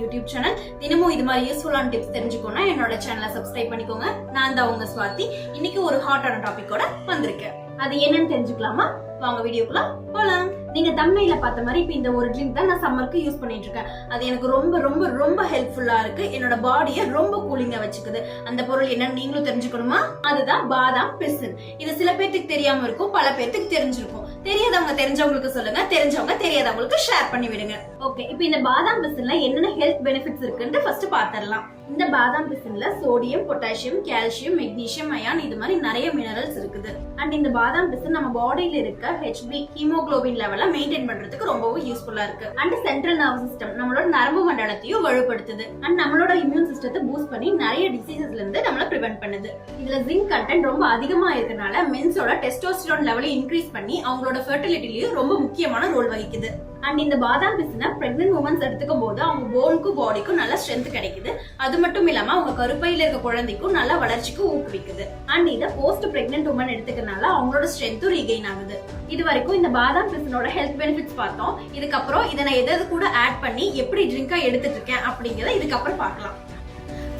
YouTube channel. தினமும் இது மாதிரி யூஸ்ஃபுல்லான டிப்ஸ் தெரிஞ்சுக்கோனா என்னோட சேனலை சப்ஸ்கிரைப் பண்ணிக்கோங்க. நான் தான் உங்க ஸ்வாதி. இன்னைக்கு ஒரு ஹாட்டான டாபிக்கோட வந்திருக்கேன். அது என்னன்னு தெரிஞ்சுக்கலாமா? வாங்க வீடியோக்குள்ள போலாம். நீங்க தம்ப்நெயில்ல பார்த்த மாதிரி இப்ப இந்த ஒரு ட்ரிங்க் தான் நான் சம்மருக்கு யூஸ் பண்ணிட்டு இருக்கேன். அது எனக்கு ரொம்ப ரொம்ப ரொம்ப ஹெல்ப்ஃபுல்லா இருக்கு. என்னோட பாடியை ரொம்ப கூலிங்கா வச்சுக்குது. அந்த பொருள் என்னன்னு நீங்களும் தெரிஞ்சுக்கணுமா? அதுதான் பாதாம் பிசின். இது சில பேருக்கு தெரியாம இருக்கும், பல பேருக்கு தெரிஞ்சிருக்கும். தெரியாதவங்க தெரிஞ்சவங்களுக்கு சொல்லுங்க, தெரிஞ்சவங்க தெரியாதவங்களுக்கு ஷேர் பண்ணி விடுங்க. ஓகே, இப்போ இந்த பாதாம் பிசின்ல என்னென்ன ஹெல்த் பெனிஃபிட்ஸ் இருக்குன்னு ஃபர்ஸ்ட் பாத்திரலாம். இந்த பாதாம் பிசின்ல sodium, potassium, calcium, magnesium, iron இது மாதிரி நிறைய மினரல்ஸ் இருக்குது. அண்ட் இந்த பாதாம் பிசின் நம்ம பாடியில இருக்க HB ஹீமோகுளோபின் லெவலை மெயின்டைன் பண்றதுக்கு ரொம்பவும் யூஸ்ஃபுல்லா இருக்கு. அண்ட் சென்ட்ரல் நர்வஸ் சிஸ்டம் நம்மளோட நரம்பு மண்டலத்தையும் வலுப்படுத்துது. அண்ட் நம்மளோட இம்யூன் சிஸ்டத்தை பூஸ்ட் பண்ணி நிறைய டிசீசஸ்ல இருந்து நம்மள பிரிவென்ட் பண்ணுது. இதுல ஜிங்க் கண்டென்ட் ரொம்ப அதிகமா இருக்கனால மென்ஸோட டெஸ்டோஸ்டிரான் லெவலை இன்க்ரீஸ் பண்ணி அவங்களோட ஃபெர்டிலிட்டிலயும் ரொம்ப முக்கியமான ரோல் வகிக்குது. அண்ட் இந்த பாதாம் பிசினை பிரெக்னன்ட் உமன்ஸ் எடுத்துக்கும் போது அவங்க போனுக்கும் பாடிக்கும் நல்ல ஸ்ட்ரென்த் கிடைக்குது. அது மட்டும் இல்லாம அவங்க கருப்பையில இருக்க குழந்தைக்கும் நல்ல வளர்ச்சிக்கு ஊக்குவிக்குது. அண்ட் இதை போஸ்ட் பிரெக்னன்ட் உமன் எடுத்துக்கனால அவங்களோட ஸ்ட்ரென்த்தும் ரீகெயின் ஆகுது. இது வரைக்கும் இந்த பாதாம் பிசினோட ஹெல்த் பெனிஃபிட்ஸ் பார்த்தோம். இதுக்கப்புறம் இதை நான் எதாவது கூட ஆட் பண்ணி எப்படி ட்ரிங்கா எடுத்துட்டு இருக்கேன் அப்படிங்கறத இதுக்கப்புறம் பார்க்கலாம்.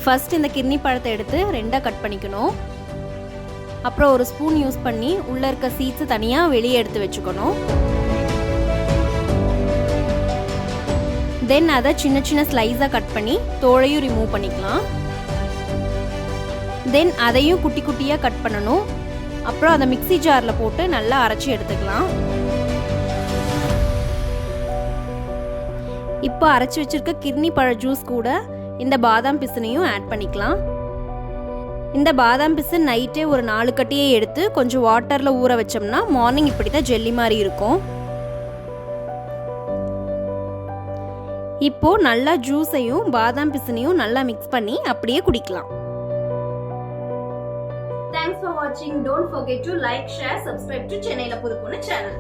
ஃபர்ஸ்ட் இந்த கிர்னி பழத்தை எடுத்து ரெண்டா கட் பண்ணிக்கணும். அப்புறம் ஒரு ஸ்பூன் யூஸ் பண்ணி உள்ள இருக்க சீட்ஸ் தனியா வெளியே எடுத்து வச்சுக்கணும். தென் அதை சின்ன சின்ன ஸ்லைஸாக கட் பண்ணி தோலையும் ரிமூவ் பண்ணிக்கலாம். தென் அதையும் குட்டி குட்டியாக கட் பண்ணணும். அப்புறம் அதை மிக்ஸி ஜாரில் போட்டு நல்லா அரைச்சி எடுத்துக்கலாம். இப்போ அரைச்சி வச்சிருக்க கிர்னி பழ ஜூஸ் கூட இந்த பாதாம் பிசினையும் ஆட் பண்ணிக்கலாம். இந்த பாதாம் பிசின் நைட்டே ஒரு 4 கட்டியை எடுத்து கொஞ்சம் வாட்டரில் ஊற வச்சோம்னா மார்னிங் இப்படி தான் ஜெல்லி மாதிரி இருக்கும். இப்போ நல்லா ஜூஸையும் பாதாம் பிசினையும் நல்லா மிக்ஸ் பண்ணி அப்படியே குடிக்கலாம். Thanks for watching. Don't forget to like, share, subscribe to சென்னையில புது பொண்ணு சேனல்.